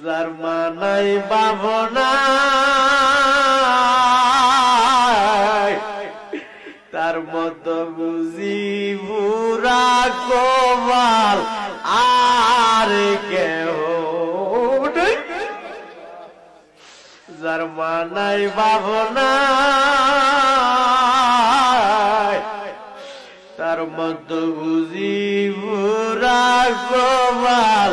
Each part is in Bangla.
যার মানাই ভাবনা তার মতো বুঝি বুড়া কপাল আর কেহ নেই। যার মানাই ভাবনা তার মতো বুঝি বুড়া কপাল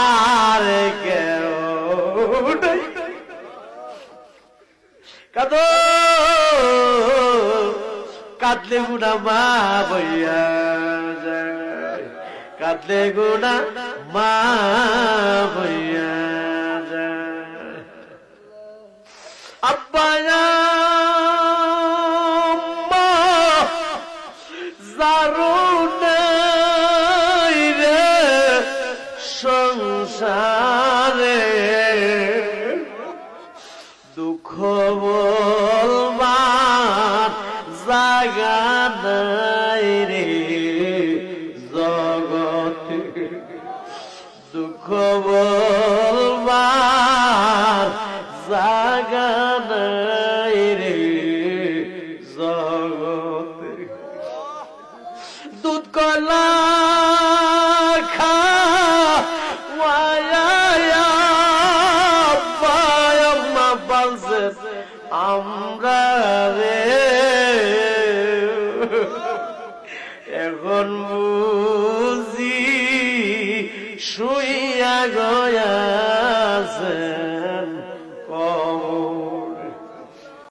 আর কেউ নেই। কাঁদো কাঁদলে গুনা মা বইয়া যায়, কাঁদলে গুনা মা বইয়া যায়। আব্বা আম্মা যারো নাই রে সংসারে, দুঃখ বলবার জায়গা নাই রে জগতে, দুঃখ বলবার জায়গা নাই রে জগতে। দুধ কলা আমরা রে এখন বুঝি শুই